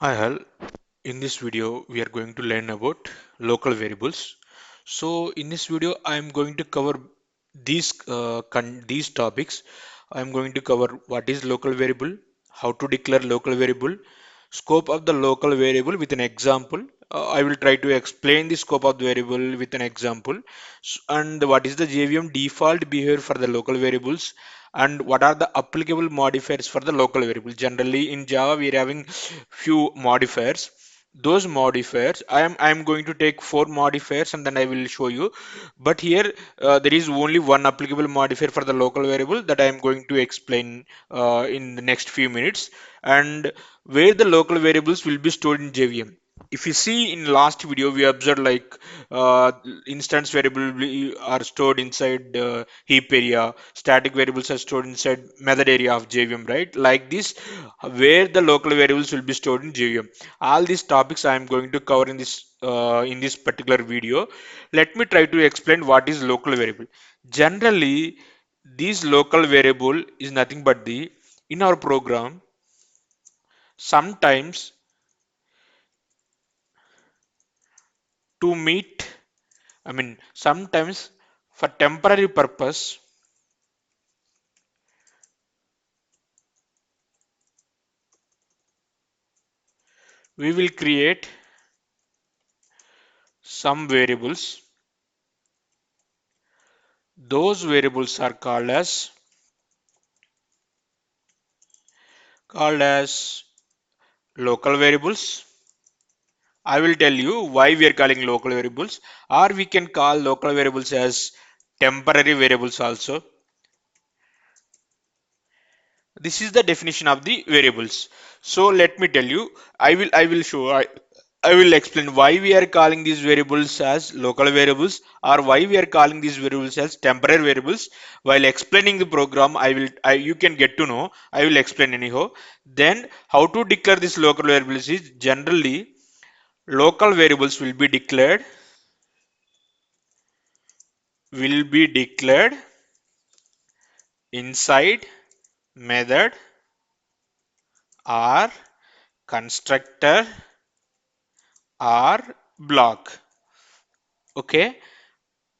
Hi Hal, in this video we are going to learn about local variables. So in this video I am going to cover these topics. I am going to cover what is local variable, how to declare local variable, scope of the local variable with an example. I will try to explain the scope of the variable with an example, and what is the JVM default behavior for the local variables, and what are the applicable modifiers for the local variable. Generally in Java we are having few modifiers. Those modifiers, I am going to take four modifiers and then I will show you. But here there is only one applicable modifier for the local variable that I am going to explain in the next few minutes, and where the local variables will be stored in JVM. If you see in last video, we observed like uh, instance variable are stored inside heap area, static variables are stored inside method area of JVM, right? Like this, where the local variables will be stored in JVM. All these topics I am going to cover in this particular video. Let me try to explain what is local variable. Generally, this local variable is nothing but the in our program. Sometimes to meet, sometimes for temporary purpose, we will create some variables. Those variables are called as local variables. I will tell you why we are calling local variables, or we can call local variables as temporary variables also. This is the definition of the variables. So let me tell you, I will explain why we are calling these variables as local variables, or why we are calling these variables as temporary variables. While explaining the program, you can get to know. I will explain anyhow. Then how to declare these local variables is generally local variables will be declared inside method or constructor or block. Okay,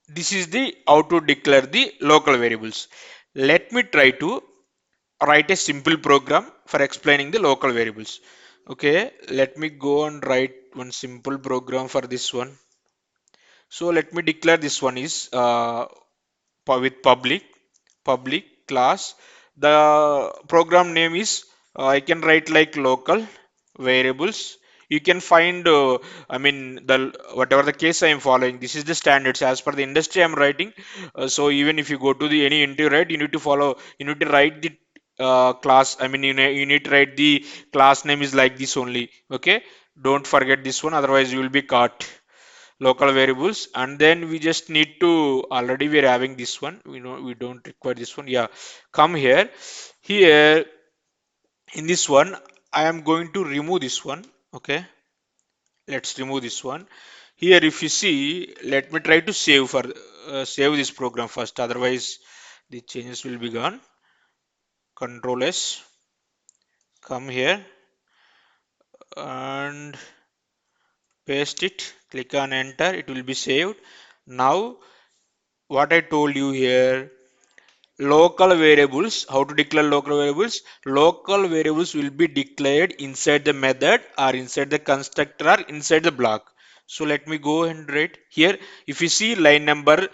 this is the how to declare the local variables. Let me try to write a simple program for explaining the local variables. Okay, let me go and write one simple program for this one. So let me declare this one is with public class. The program name is I can write like local variables. You can find the whatever the case I am following, this is the standards as per the industry I am writing. So even if you go to the any interview, right, you need to write the class, you need to write the class name is like this only. Okay, don't forget this one, otherwise you will be caught. Local variables, and then we just need to, already we are having this one, we don't require this one. Yeah, come here in this one I am going to remove this one. Okay, let's remove this one. Here if you see, let me try to save this program first, otherwise the changes will be gone. Control S, come here and paste it, click on enter, it will be saved. Now what I told you here, local variables, how to declare local variables. Local variables will be declared inside the method or inside the constructor or inside the block. So let me go and write here. If you see line number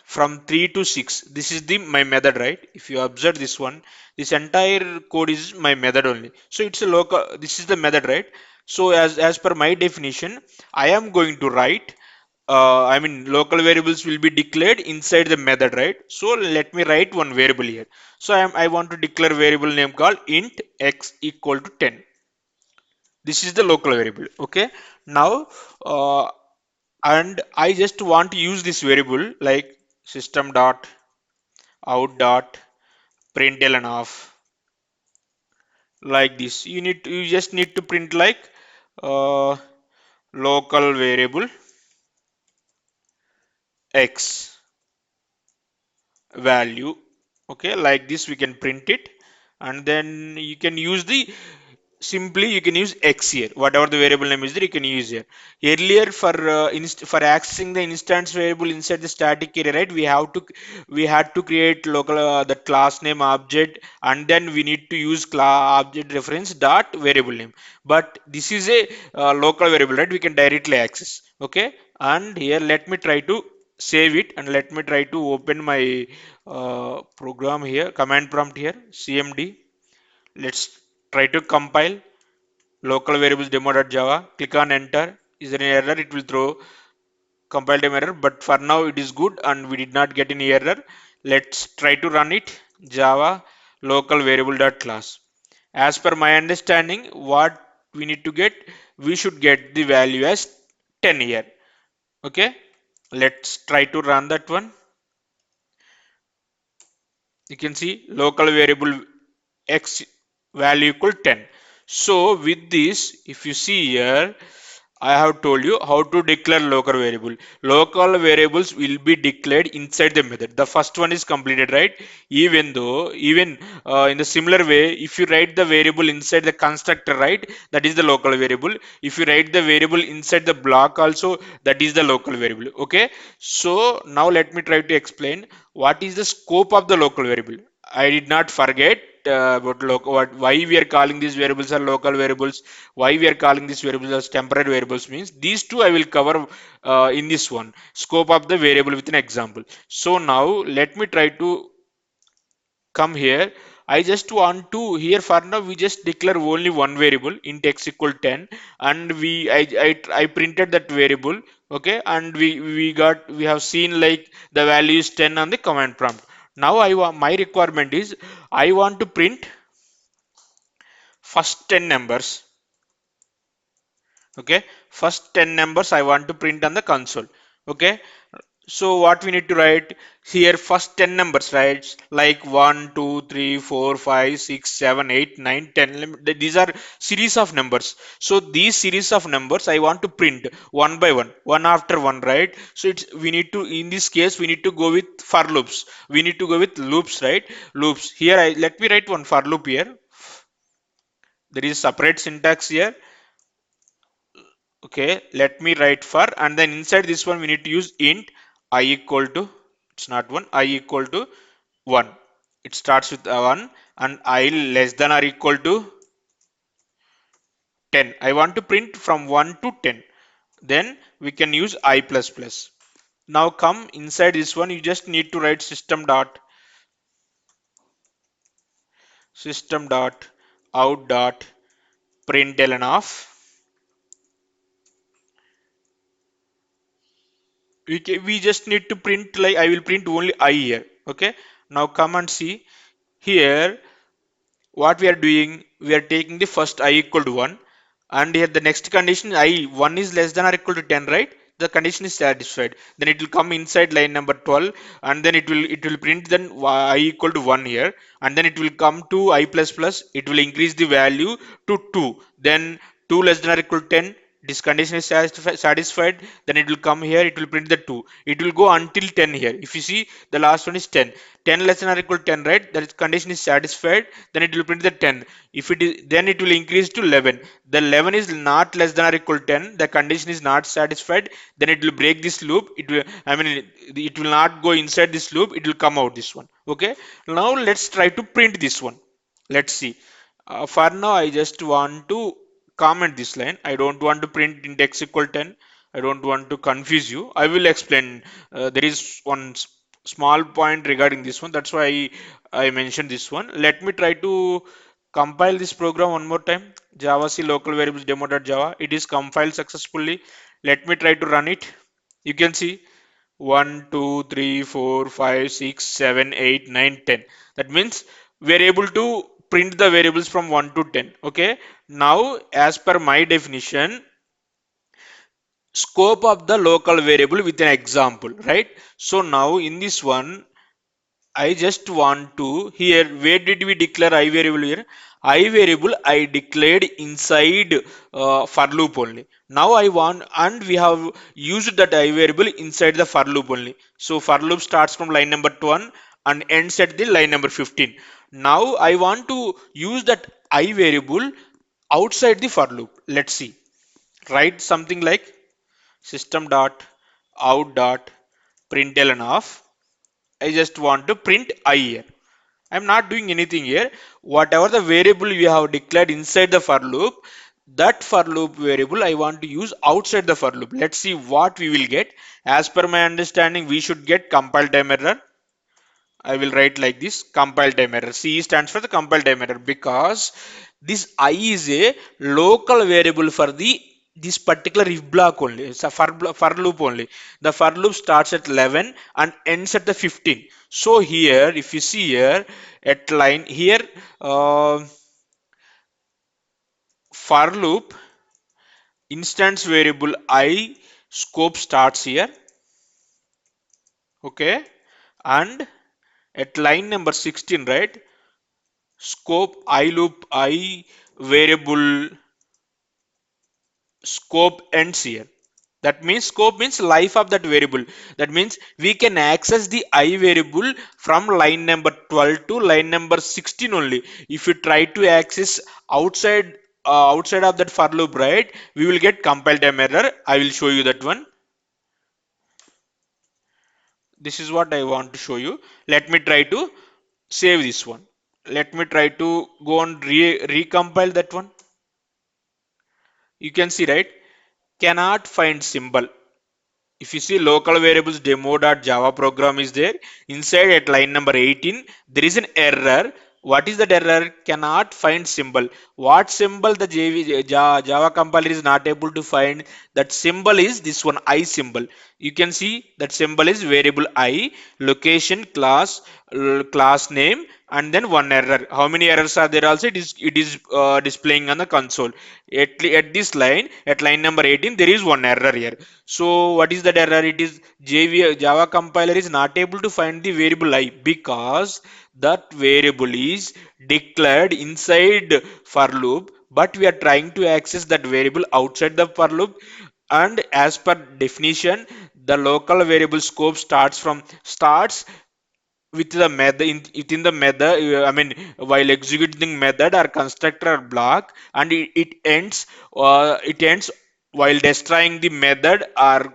from 3 to 6, this is the my method, right? If you observe this one, this entire code is my method only. So it's a local, this is the method, right? So as per my definition, I am going to write local variables will be declared inside the method, right? So let me write one variable here. So I want to declare variable name called int x equal to 10. This is the local variable. Okay, now uh, and I just want to use this variable like system dot out dot println of, like this. You just need to print like uh, local variable x value. Okay, like this we can print it, and then you can use the simply you can use x here, whatever the variable name is there you can use here. Earlier for accessing the instance variable inside the static area, right, we had to create local the class name object, and then we need to use class object reference dot variable name. But this is a local variable, right, we can directly access. Okay, and here let me try to save it, and let me try to open my program here, command prompt here, cmd. Let's try to compile local variables demo.java. Click on enter. Is there any error? It will throw compile time error, but for now it is good and we did not get any error. Let's try to run it. Java local variable dot class. As per my understanding, what we need to get, we should get the value as 10 here. Okay, let's try to run that one. You can see local variable x value equal 10. So with this, if you see here, I have told you how to declare local variable. Local variables will be declared inside the method. The first one is completed, right? Even in the similar way, if you write the variable inside the constructor, right, that is the local variable. If you write the variable inside the block also, that is the local variable. Okay. So now let me try to explain what is the scope of the local variable. I did not forget about why we are calling these variables are local variables, why we are calling these variables as temporary variables. Means these two I will cover in this one, scope of the variable with an example. So now let me try to come here. I just want to here for now we just declare only one variable int x equal 10, and I printed that variable. Okay, and we have seen like the value is 10 on the command prompt. Now I want my requirement is I want to print first 10 numbers. Okay, first 10 numbers I want to print on the console. Okay, so what we need to write here, first 10 numbers, right, like 1 2 3 4 5 6 7 8 9 10. These are series of numbers. So these series of numbers I want to print one by one, one after one, right? So it's we need to, in this case we need to go with for loops. We need to go with loops, right? Loops here. Let me write one for loop here. There is separate syntax here. Okay, let me write for, and then inside this one we need to use int I equal to, it's not 1, I equal to 1. It starts with 1, and I less than or equal to 10. I want to print from 1 to 10. Then we can use I plus plus. Now come inside this one, you just need to write system dot out dot println of. We just need to print, like I will print only I here. Okay, now come and see here what we are doing. We are taking the first I equal to 1, and here the next condition I 1 is less than or equal to 10, right? The condition is satisfied, then it will come inside line number 12, and then it will print then I equal to 1 here, and then it will come to I plus plus, it will increase the value to 2, then 2 less than or equal to 10. This condition is satisfied, then it will come here, it will print the 2, it will go until 10 here. If you see, the last one is 10, 10 less than or equal to 10, right? That is condition is satisfied, then it will print the 10. If it is, then it will increase to 11. The 11 is not less than or equal to 10, the condition is not satisfied, then it will break this loop. It will, I mean, it will not go inside this loop, it will come out this one. Okay, now let's try to print this one. Let's see. For now I just want to comment this line. I don't want to print int x equal 10. I don't want to confuse you. I will explain. There is one small point regarding this one, that's why I mentioned this one. Let me try to compile this program one more time. Java C local variables demo.java, it is compiled successfully. Let me try to run it. You can see 1 2 3 4 5 6 7 8 9 10. That means we are able to print the variables from 1 to 10. Okay, now as per my definition, scope of the local variable with an example, right? So now in this one I just want to here, where did we declare I variable here? I variable I declared inside for loop only. Now I want, and we have used that I variable inside the for loop only. So for loop starts from line number 1 and ends at the line number 15. Now I want to use that I variable outside the for loop. Let's see. Write something like system dot out dot println of. I just want to print I here. I'm not doing anything here. Whatever the variable we have declared inside the for loop, that for loop variable I want to use outside the for loop. Let's see what we will get. As per my understanding, we should get compile time error. I will write like this: compile time error. C stands for the compile time error because this I is a local variable for the this particular if block only. It's a for loop only. The for loop starts at 11 and ends at the 15. So here, if you see here at line here, uh, for loop instance variable I scope starts here. Okay, and at line number 16, right? Scope I loop I variable scope ends here. That means scope means life of that variable. That means we can access the I variable from line number 12 to line number 16 only. If you try to access outside outside of that for loop, right, we will get compile time error. I will show you that one. This is what I want to show you. Let me try to save this one. Let me try to go and recompile that one. You can see, right, cannot find symbol. If you see local variables demo.java program is there, inside at line number 18 there is an error. What is that error? Cannot find symbol. What symbol the Java compiler is not able to find? That symbol is this one I symbol. You can see that symbol is variable I, location, class, class name, and then one error. How many errors are there? Also it is displaying on the console. At this line, at line number 18 there is one error here. So what is that error? It is Java compiler is not able to find the variable I because that variable is declared inside for loop, but we are trying to access that variable outside the for loop. And as per definition, the local variable scope starts with the method within the method, I mean, while executing method or constructor or block, and it ends while destroying the method or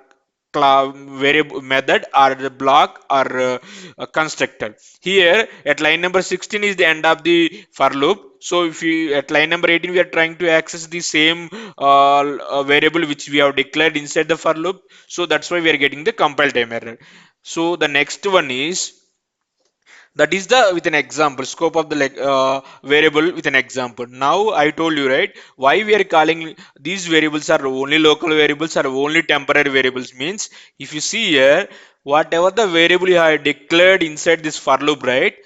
variable method or the block or constructor. Here at line number 16 is the end of the for loop. So if you at line number 18 we are trying to access the same variable which we have declared inside the for loop, so that's why we are getting the compile time error. So the next one is, that is the with an example scope of the variable with an example. Now I told you, right, why we are calling these variables are only local variables or only temporary variables means, if you see here, whatever the variable you have declared inside this for loop, right,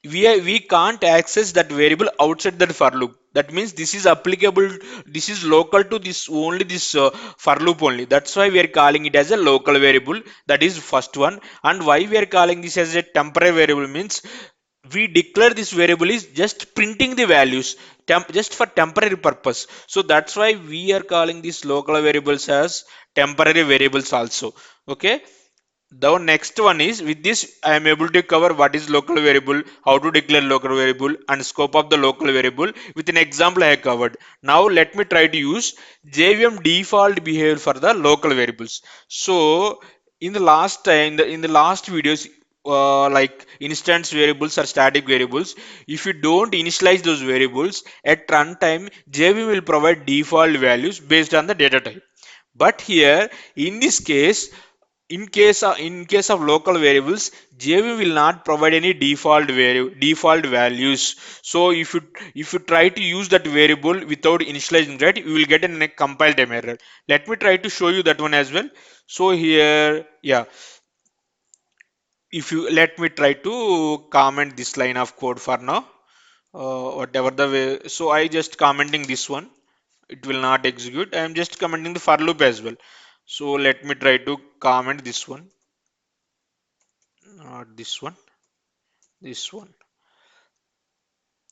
we can't access that variable outside that for loop. That means this is applicable, this is local to this only this for loop only. That's why we are calling it as a local variable. That is first one. And why we are calling this as a temporary variable means, we declare this variable is just printing the values just for temporary purpose. So that's why we are calling these local variables as temporary variables also. Okay. The next one is, with this I am able to cover what is local variable, how to declare local variable, and scope of the local variable. With an example I have covered. Now let me try to use JVM default behavior for the local variables. So in the last time, in the last videos, like instance variables or static variables, if you don't initialize those variables at runtime, JVM will provide default values based on the data type. But here in this case, in case of local variables, JV will not provide any default values. So if you try to use that variable without initializing, right, you will get a compile time error. Let me try to show you that one as well. So here, yeah, if you let me try to comment this line of code for now, whatever the way. So I just commenting this one, it will not execute. I am just commenting the for loop as well. So let me try to comment this one, not this one, this one.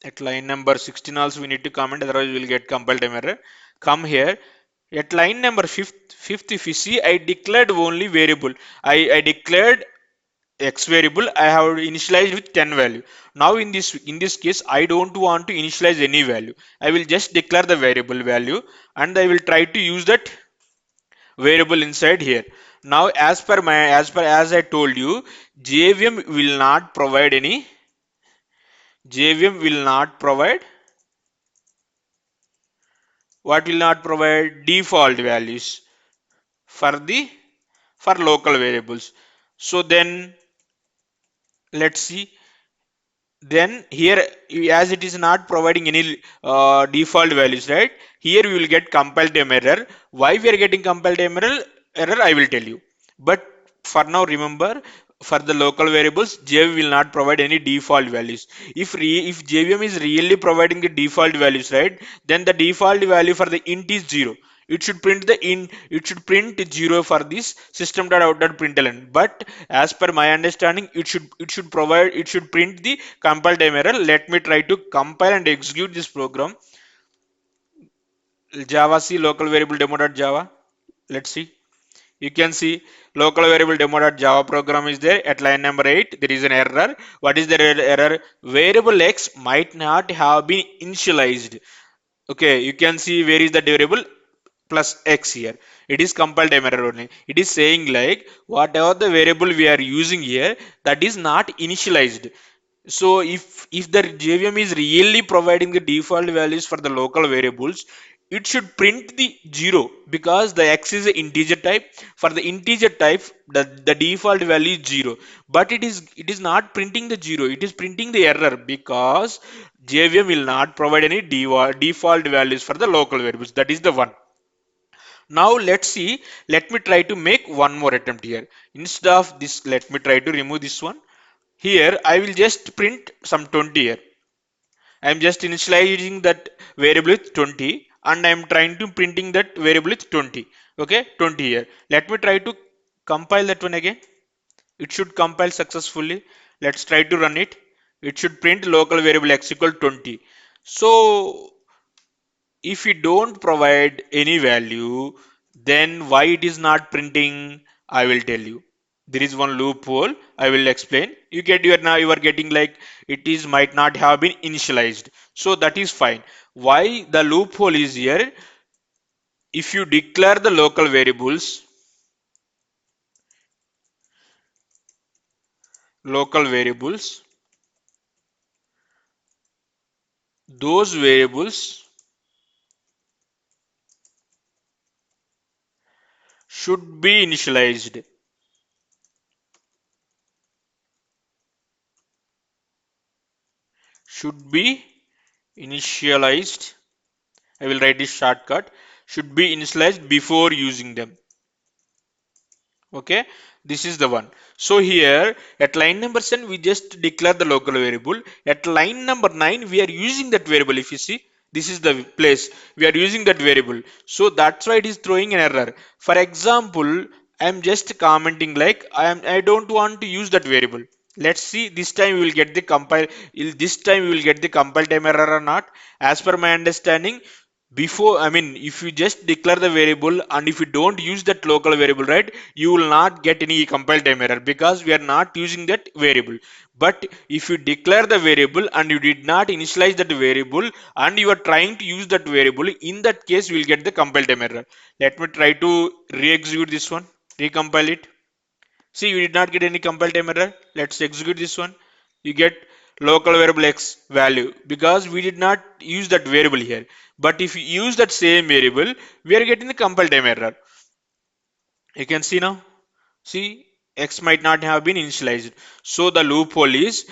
At line number 16 also we need to comment, otherwise we will get compile time error. Come here. At line number fifth if you see, I declared only variable. I declared x variable I have initialized with 10 value. Now in this case I don't want to initialize any value. I will just declare the variable value and I will try to use that variable inside here. Now as I told you, JVM will not provide any JVM will not provide what will not provide default values for the for local variables. So then let's see. Then here, as it is not providing any default values, right? Here we will get compile time error. Why we are getting compile time error, I will tell you. But for now, remember, for the local variables, JVM will not provide any default values. If JVM is really providing the default values, right, then the default value for the int is 0. It should print the int, it should print 0 for this system.out.println. But as per my understanding, it should print the compile time error. Let me try to compile and execute this program. Java C local variable demo.java. Let's see. You can see local variable demo.java program is there. At line number 8 there is an error. What is the error? Variable x might not have been initialized. Okay, you can see where is the variable plus x here. It is compiled time error only. It is saying like whatever the variable we are using here, that is not initialized. So if the JVM is really providing the default values for the local variables, it should print the 0 because the x is an integer type. For the integer type, the default value is 0. But it is not printing the 0. It is printing the error because JVM will not provide any default values for the local variables. That is the one. Now let's see. Let me try to make one more attempt here. Instead of this, let me try to remove this one. Here I will just print some 20 here. I am just initializing that variable with 20 and I am trying to printing that variable with 20. Okay, 20 here. Let me try to compile that one again. It should compile successfully. Let's try to run it. It should print local variable x equal 20. So if we don't provide any value, then why it is not printing, I will tell you. There is one loophole, I will explain. You are getting like it is might not have been initialized, so that is fine. Why the loophole is here? If you declare the local variables, those variables should be initialized, should be initialized. I will write this shortcut. Should be initialized before using them. Okay, this is the one. So here at line number 10 we just declare the local variable. At line number 9 we are using that variable. If you see, this is the place we are using that variable, so that's why it is throwing an error. For example, I am just commenting like I don't want to use that variable. Let's see, this time we will get the compile time error or not. As per my understanding, before, I mean, if you just declare the variable and if you don't use that local variable, right, you will not get any compile time error because we are not using that variable. But if you declare the variable and you did not initialize that variable and you are trying to use that variable, in that case you will get the compile time error. Let me try to re-execute this one, recompile it. See, you did not get any compile time error. Let's execute this one. You get local variable x value because we did not use that variable here. But if you use that same variable, we are getting the compile time error. You can see now. See, x might not have been initialized. So the loophole is,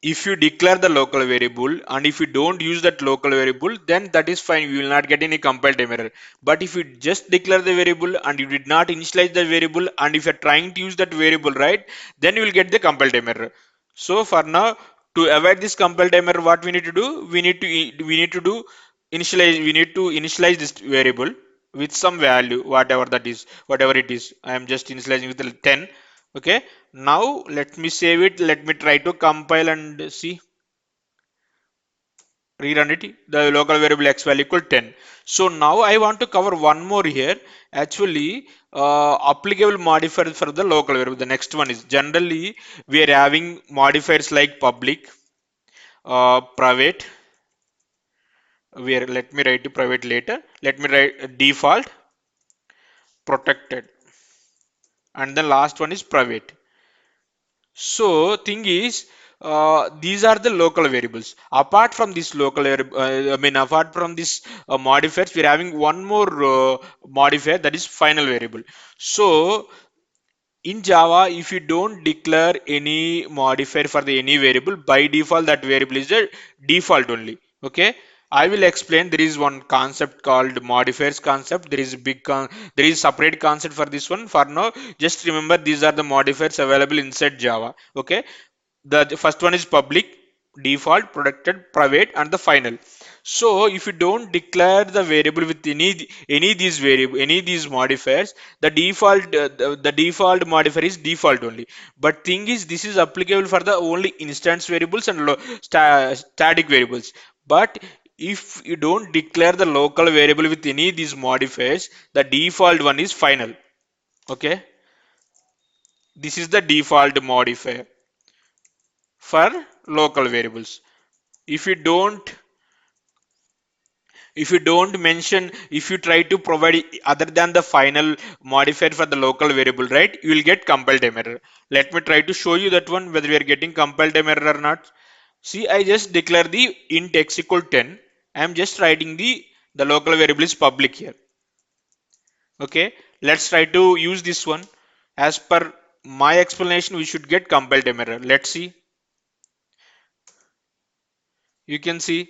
if you declare the local variable and if you don't use that local variable, then that is fine, we will not get any compile time error. But if you just declare the variable and you did not initialize the variable and if you're trying to use that variable, right, then you will get the compile time error. So for now, to avoid this compile time error, what we need to do, we need to initialize this variable with some value, whatever it is. I am just initializing with the 10. Okay, now let me save it. Let me try to compile and see. rerun it, the local variable x value equal 10. So now I want to cover one more here. Actually, applicable modifier for the local variable, the next one is generally we are having modifiers like public, private, where let me write to private later, let me write default, protected, and the last one is private. So thing is, these are the local variables. Apart from this local variable, I mean, apart from this modifiers, we're having one more modifier, that is final variable. So in Java, if you don't declare any modifier for the any variable, by default that variable is the default only. Okay. I will explain. There is one concept called modifiers concept. There is a there is separate concept for this one. For now, just remember these are the modifiers available inside Java. Okay. The first one is public, default, protected, private, and the final. So if you don't declare the variable with any these variable, any these modifiers, the default the default modifier is default only. But thing is, this is applicable for the only instance variables and static variables. But if you don't declare the local variable with any these modifiers, the default one is final. Okay, this is the default modifier for local variables. If you don't, if you don't mention, if you try to provide other than the final modifier for the local variable, right, you will get compile time error. Let me try to show you that one, whether we are getting compile time error or not. See, I just declare the int x equal 10. I am just writing the local variable is public here. Okay, let's try to use this one. As per my explanation, we should get compile time error. Let's see. You can see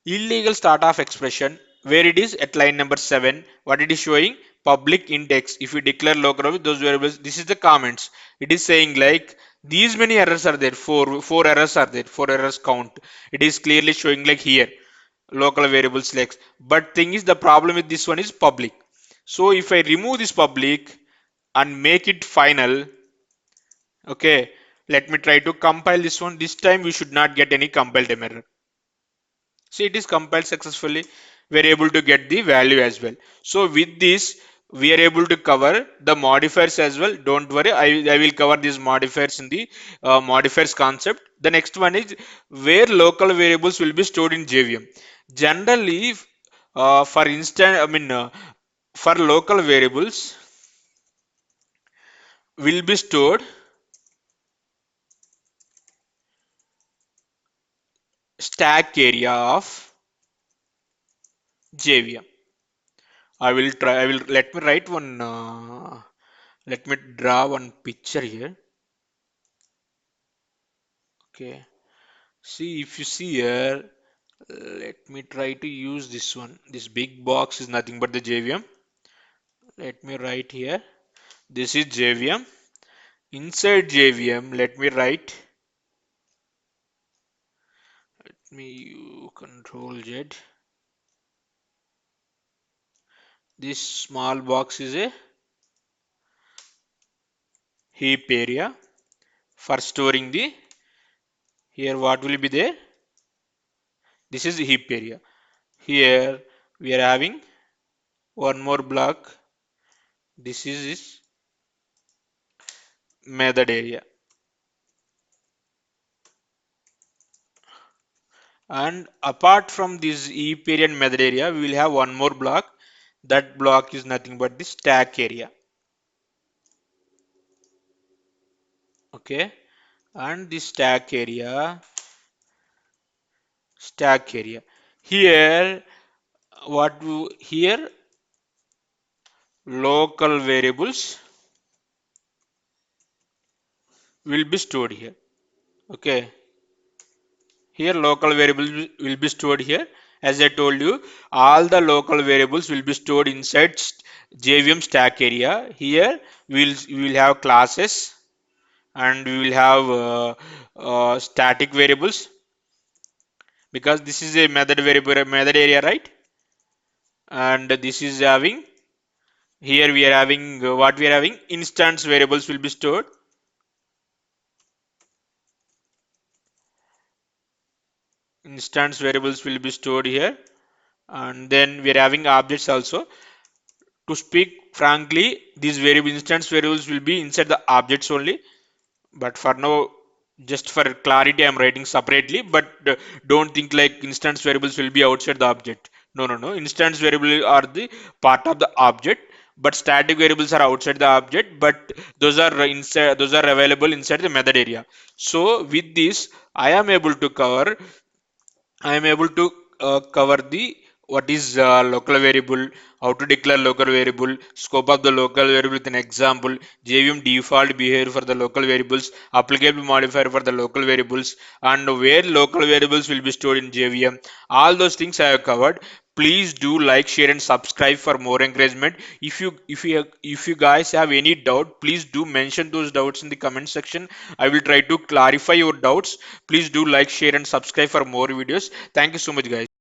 illegal start of expression, where it is at line number 7, what it is showing, public index. If you declare local variables, those variables, this is the comments. It is saying like these many errors are there, four errors are there, four errors count. It is clearly showing like here local variables lex. But thing is, the problem with this one is public. So if I remove this public and make it final, okay, let me try to compile this one. This time we should not get any compile time error. See, it is compiled successfully. We are able to get the value as well. So with this, we are able to cover the modifiers as well. Don't worry, I will cover these modifiers in the modifiers concept. The next one is where local variables will be stored in JVM. Generally, for instance, for local variables will be stored stack area of JVM. I will try. I will let me write one. Let me draw one picture here. Okay. See, if you see here, let me try to use this one. This big box is nothing but the JVM. Let me write here. This is JVM. Inside JVM, let me write. Let me Control Z. This small box is a heap area for storing the. Here, what will be there? This is heap area. Here we are having one more block. This is its method area. And apart from this heap area and method area, we will have one more block. That block is nothing but the stack area. Okay. And the stack area. Here, here local variables will be stored here. Okay. Here local variables will be stored here. As I told you, all the local variables will be stored inside JVM stack area. Here we will have classes and we will have static variables, because this is a method variable method area, right? And this is having, here we are having what we are having, instance variables will be stored. instance variables will be stored here, and then we are having objects also. To speak frankly, these variable instance variables will be inside the objects only, but for now, just for clarity, I'm writing separately. But don't think like instance variables will be outside the object. No, no, no, instance variables are the part of the object, but static variables are outside the object, but those are inside, those are available inside the method area. So with this, I am able to cover, I am able to cover the what is local variable, how to declare local variable, scope of the local variable with an example, JVM default behavior for the local variables, applicable modifier for the local variables, and where local variables will be stored in JVM. All those things I have covered. Please do like, share, and subscribe for more encouragement. If you guys have any doubt, please do mention those doubts in the comment section. I will try to clarify your doubts. Please do like, share, and subscribe for more videos. Thank you so much, guys.